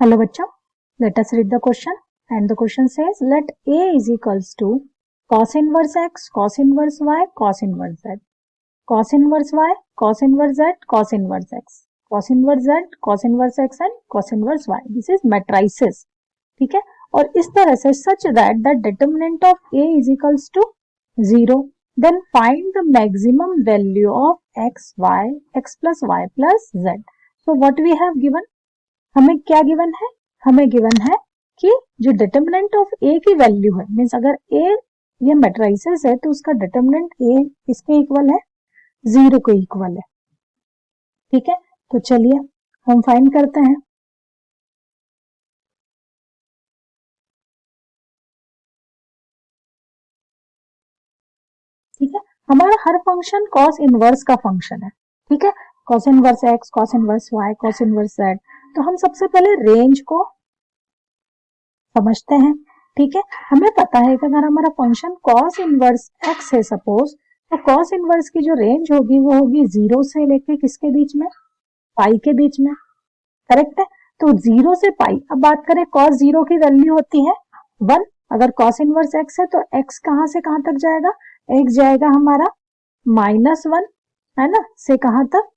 Hello bachcho, let us read the question and the question says let A is equals to cos inverse x, cos inverse y, cos inverse z, cos inverse y, cos inverse z, cos inverse x, cos inverse z, cos inverse x and cos inverse y. This is matrices. ठीक है, और इस तरह से such that the determinant of A is equals to 0, then find the maximum value of x, y, x plus y plus z. So what we have given, हमें क्या given है, हमें गिवन है कि जो डिटर्मिनेंट ऑफ ए की value है, means अगर ए ये मैट्रिसेस है तो उसका डिटर्मिनेंट ए किसके इक्वल है, 0 के इक्वल है. ठीक है, तो चलिए हम फाइंड करते हैं. ठीक है, हमारा हर फंक्शन कॉस इनवर्स का फंक्शन है. ठीक है, cos inverse x, cos inverse y, cos inverse z. तो हम सबसे पहले रेंज को समझते हैं. ठीक है, हमें पता है कि अगर हमारा फंक्शन कॉस इनवर्स एक्स है सपोज, तो कॉस इनवर्स की जो रेंज होगी वो होगी 0 से लेके किसके बीच में, पाई के बीच में. करेक्ट है, तो 0 से पाई. अब बात करें कॉस 0 की वैल्यू होती है 1. अगर कॉस इनवर्स एक्स है तो एक्स कहां से कहां तक जाएगा, एक्स जाएगा हमारा -1 है ना, से कहां तक,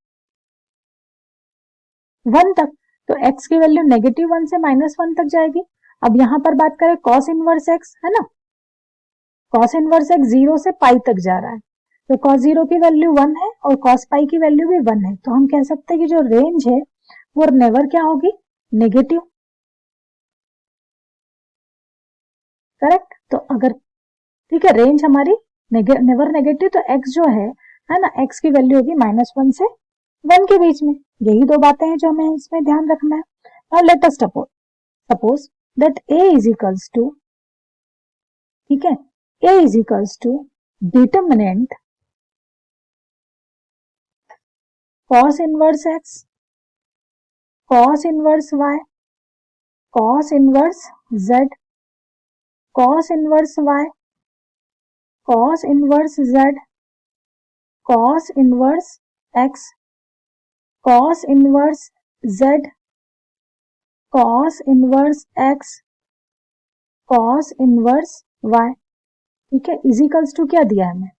1 तक. तो x की वैल्यू -1 से -1 तक जाएगी. अब यहां पर बात करें कॉस इनवर्स एक्स है ना, कॉस इनवर्स एक्स 0 से पाई तक जा रहा है, तो कॉस 0 की वैल्यू 1 है और कॉस पाई की वैल्यू भी 1 है. तो हम कह सकते हैं कि जो रेंज है वो नेवर क्या होगी, नेगेटिव. करेक्ट, तो अगर ठीक है रेंज हमारी नेवर नेगेटिव, तो x जो है ना, x की वैल्यू होगी -1 से 1 के बीच में. यही दो बातें हैं जो हमें इसमें ध्यान रखना है. Now let us suppose that a is equals to, ठीक है, a is equals to determinant cos inverse x, cos inverse y, cos inverse z, cos inverse y, cos inverse z, cos inverse x, cos inverse z, cos inverse x, cos inverse y. ठीक है, is equals to क्या दिया है हमें,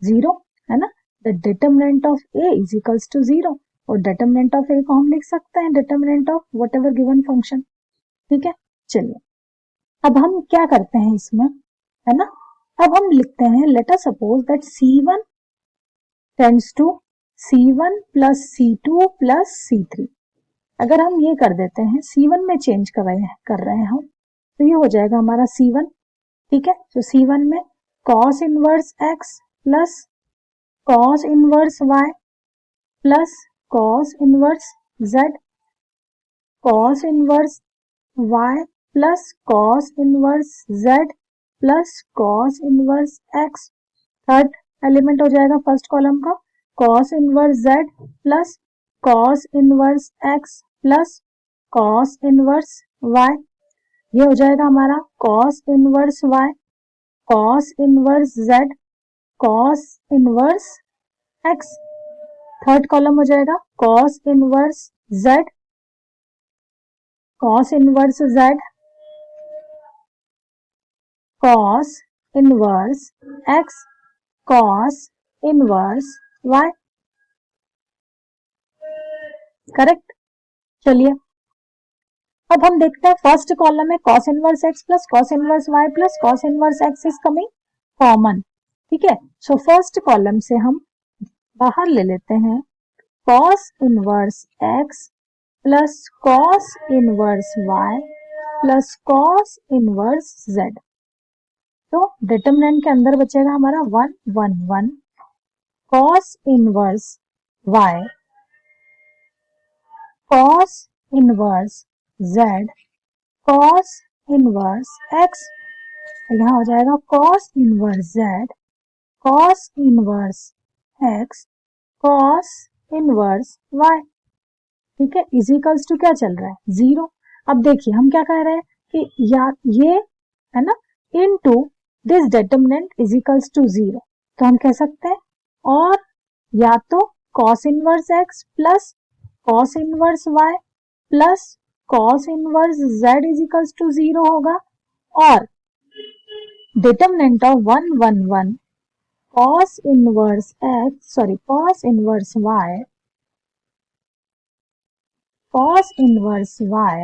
0 है ना. The determinant of a is equals to 0, और determinant of a को हम लिख सकते हैं determinant of what ever given function. ठीक है, चलिए अब हम क्या करते हैं इसमें, है ना, अब हम लिखते हैं let us suppose that C1 tends to C1 plus C2 plus C3. अगर हम ये कर देते हैं C1 में चेंज कर रहे हैं हम, तो ये हो जाएगा हमारा C1. ठीक है, तो C1 में cos inverse x plus cos inverse y plus cos inverse z, cos inverse y plus cos inverse z plus cos inverse x. Third element हो जाएगा फर्स्ट कॉलम का cos inverse z plus cos inverse x plus cos inverse y. ये हो जाएगा हमारा cos inverse y, cos inverse z, cos inverse x. Third column हो जाएगा cos inverse z, cos inverse z, cos inverse x, cos inverse y. Correct, चलिए अब हम देखते हैं फर्स्ट कॉलम में cos inverse x plus cos inverse y plus cos inverse x is coming common. ठीक है, सो फर्स्ट कॉलम से हम बाहर ले लेते हैं cos inverse x plus cos inverse y plus cos inverse z. तो डिटर्मिनेंट के अंदर बचेगा हमारा 1 1 1 cos inverse y, cos inverse z, cos inverse x. यहाँ हो जाएगा cos inverse z, cos inverse x, cos inverse y. ठीक है, इज इक्वल्स टू क्या चल रहा है, 0. अब देखिए हम क्या कह रहे हैं कि या ये है ना into this determinant is equals to 0. तो हम कह सकते हैं और या तो cos inverse x plus cos inverse y plus cos inverse z is equals to 0 होगा और determinant of 1 1 1 cos inverse cos inverse y cos inverse y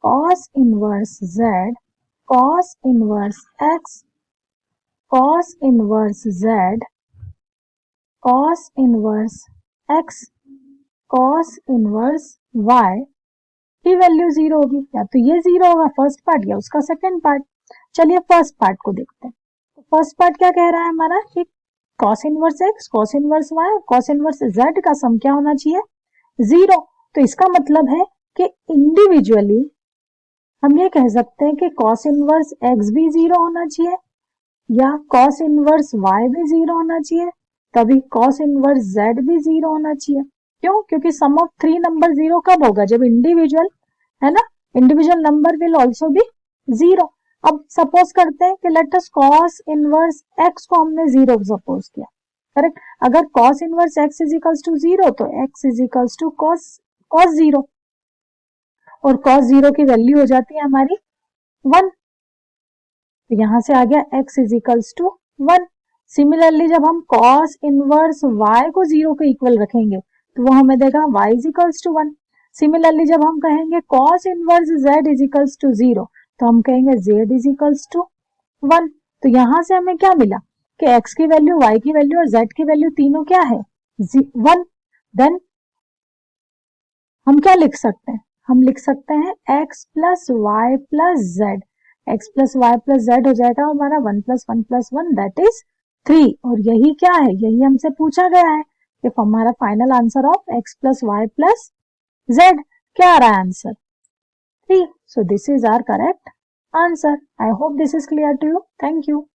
cos inverse z cos inverse x cos inverse z cos inverse x cos inverse y की value 0 होगी, या तो ये 0 होगा first part या उसका सेकंड पार्ट। चलिए फर्स्ट पार्ट को देखते हैं। तो फर्स्ट पार्ट क्या कह रहा है हमारा कि cos inverse x cos inverse y cos inverse z का सम क्या होना चाहिए, 0। तो इसका मतलब है कि इंडिविजुअली हम ये कह सकते हैं कि cos इनवर्स x भी 0 होना चाहिए या cos इनवर्स y भी 0 होना चाहिए, तभी cos इनवर्स z भी 0 होना चाहिए। क्यों? क्योंकि सम ऑफ 3 नंबर 0 कब होगा, जब इंडिविजुअल है ना, individual number will also be 0। अब सपोज करते हैं कि let us cos inverse x को हमने 0 सपोज किया, करेक्ट। अगर cos inverse x is equals to 0 तो x is equals to cos 0 और cos 0 की वैल्यू हो जाती है हमारी 1। तो यहां से आ गया x is equals to 1। Similarly जब हम cos इनवर्स y को 0 के इक्वल रखेंगे तो वो हमें देगा y is equals to 1। Similarly जब हम कहेंगे cos inverse z is equals to 0 तो हम कहेंगे z इज इक्वल्स टू 1। तो यहां से हमें क्या मिला कि x की वैल्यू, y की वैल्यू और z की वैल्यू तीनों क्या है, 1। देन हम क्या लिख सकते हैं, हम लिख सकते हैं x plus y plus z, x plus y plus z हो जाएगा हमारा 1 प्लस 1 प्लस 1 दैट इज 3। और यही क्या है, यही हमसे पूछा गया है कि हमारा final answer of x plus y plus z क्या आ रहा है answer, 3। So this is our correct answer. I hope this is clear to you. Thank you.